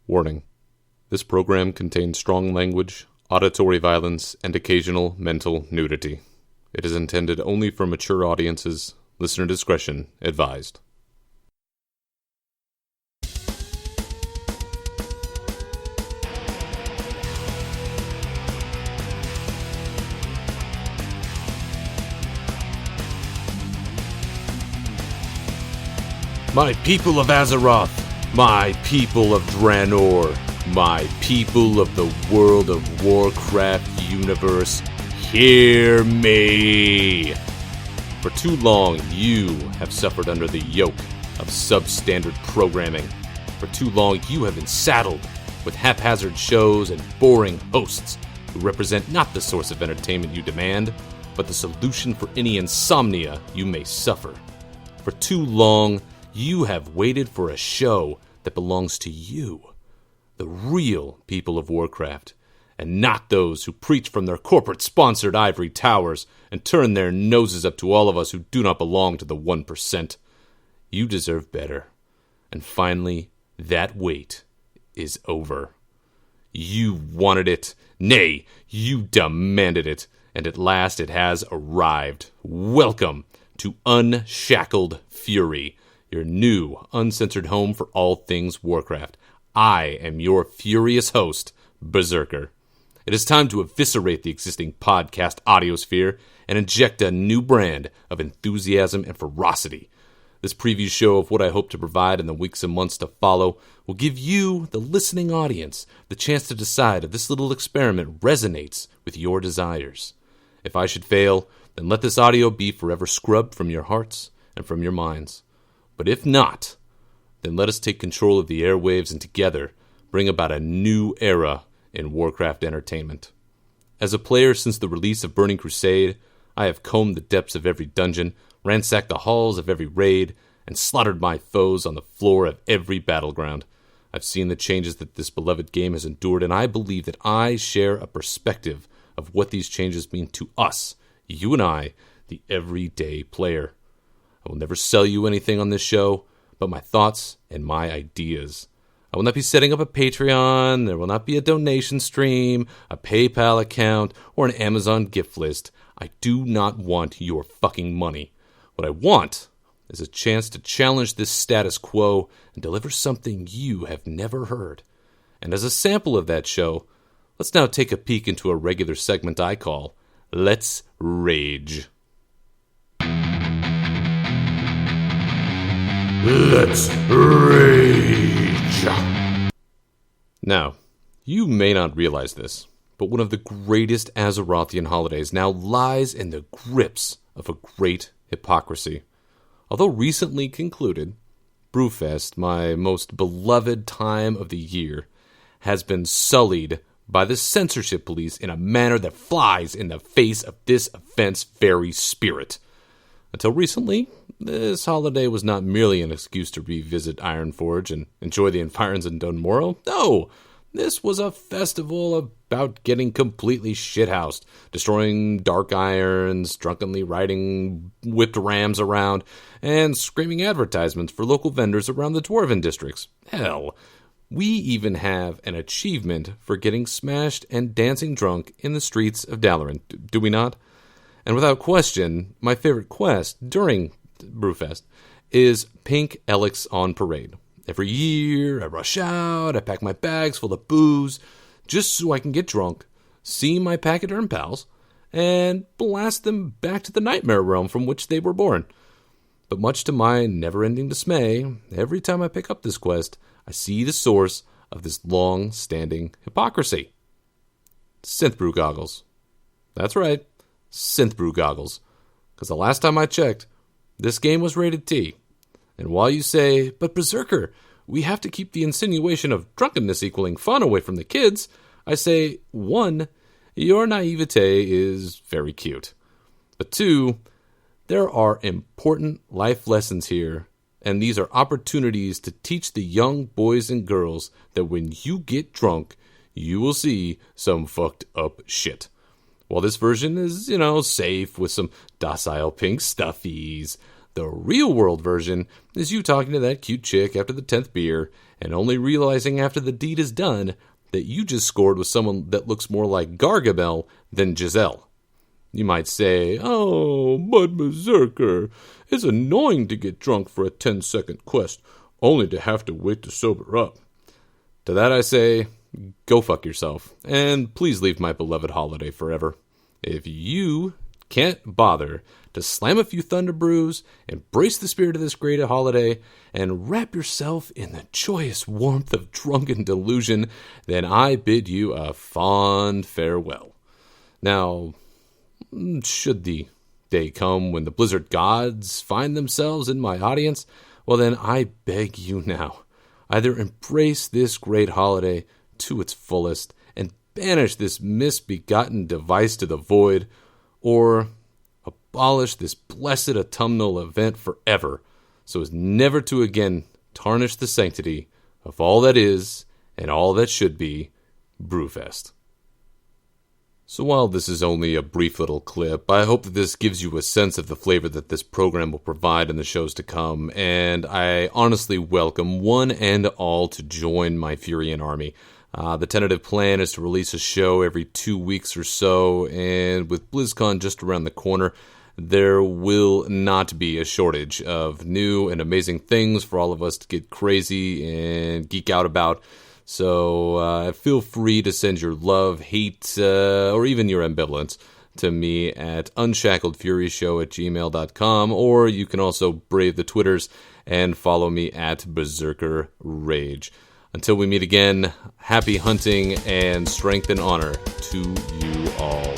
Warning. This program contains strong language, auditory violence, and occasional mental nudity. It is intended only for mature audiences. Listener discretion advised. My people of Azeroth, my people of Draenor, my people of the World of Warcraft universe, hear me! For too long, you have suffered under the yoke of substandard programming. For too long, you have been saddled with haphazard shows and boring hosts who represent not the source of entertainment you demand, but the solution for any insomnia you may suffer. For too long, you have waited for a show that belongs to you, the real people of Warcraft, and not those who preach from their corporate-sponsored ivory towers and turn their noses up to all of us who do not belong to the 1%. You deserve better. And finally, that wait is over. You wanted it. Nay, you demanded it. And at last it has arrived. Welcome to Unshackled Fury, your new, uncensored home for all things Warcraft. I am your furious host, Berserker. It is time to eviscerate the existing podcast audiosphere and inject a new brand of enthusiasm and ferocity. This preview show of what I hope to provide in the weeks and months to follow will give you, the listening audience, the chance to decide if this little experiment resonates with your desires. If I should fail, then let this audio be forever scrubbed from your hearts and from your minds. But if not, then let us take control of the airwaves and together bring about a new era in Warcraft entertainment. As a player since the release of Burning Crusade, I have combed the depths of every dungeon, ransacked the halls of every raid, and slaughtered my foes on the floor of every battleground. I've seen the changes that this beloved game has endured, and I believe that I share a perspective of what these changes mean to us, you and I, the everyday player. I will never sell you anything on this show, but my thoughts and my ideas. I will not be setting up a Patreon, there will not be a donation stream, a PayPal account, or an Amazon gift list. I do not want your fucking money. What I want is a chance to challenge this status quo and deliver something you have never heard. And as a sample of that show, let's now take a peek into a regular segment I call Let's Rage. Let's rage! Now, you may not realize this, but one of the greatest Azerothian holidays now lies in the grips of a great hypocrisy. Although recently concluded, Brewfest, my most beloved time of the year, has been sullied by the censorship police in a manner that flies in the face of this event's very spirit. Until recently, this holiday was not merely an excuse to revisit Ironforge and enjoy the environs in Dunmorrow. No, this was a festival about getting completely shithoused, destroying dark irons, drunkenly riding whipped rams around, and screaming advertisements for local vendors around the Dwarven districts. Hell, we even have an achievement for getting smashed and dancing drunk in the streets of Dalaran, do we not? And without question, my favorite quest during Brewfest is Pink Elix on Parade. Every year, I rush out, I pack my bags full of booze, just so I can get drunk, see my pachyderm pals, and blast them back to the nightmare realm from which they were born. But much to my never-ending dismay, every time I pick up this quest, I see the source of this long-standing hypocrisy. Synth brew goggles. That's right. Synth brew goggles. Because the last time I checked, this game was rated T. And while you say, but Berserker, we have to keep the insinuation of drunkenness equaling fun away from the kids, I say, 1, your naivete is very cute. But 2, there are important life lessons here, and these are opportunities to teach the young boys and girls that when you get drunk, you will see some fucked up shit. While this version is, safe with some docile pink stuffies, The real world version is you talking to that cute chick after the 10th beer and only realizing after the deed is done that you just scored with someone that looks more like Gargamel than Giselle. You might say, "Oh, but Berserker, it's annoying to get drunk for a 10-second quest, only to have to wait to sober up." To that I say, go fuck yourself, and please leave my beloved holiday forever. If you can't bother to slam a few Thunder Brews, embrace the spirit of this great holiday, and wrap yourself in the joyous warmth of drunken delusion, then I bid you a fond farewell. Now, should the day come when the Blizzard gods find themselves in my audience, well then I beg you now, either embrace this great holiday to its fullest and banish this misbegotten device to the void, or abolish this blessed autumnal event forever, so as never to again tarnish the sanctity of all that is and all that should be Brewfest. So while this is only a brief little clip, I hope that this gives you a sense of the flavor that this program will provide in the shows to come, and I honestly welcome one and all to join my Furian army. The tentative plan is to release a show every 2 weeks or so, and with BlizzCon just around the corner, there will not be a shortage of new and amazing things for all of us to get crazy and geek out about. So feel free to send your love, hate, or even your ambivalence to me at unshackedfuryshow@gmail.com, or you can also brave the Twitters and follow me at Berserker Rage. Until we meet again, happy hunting and strength and honor to you all.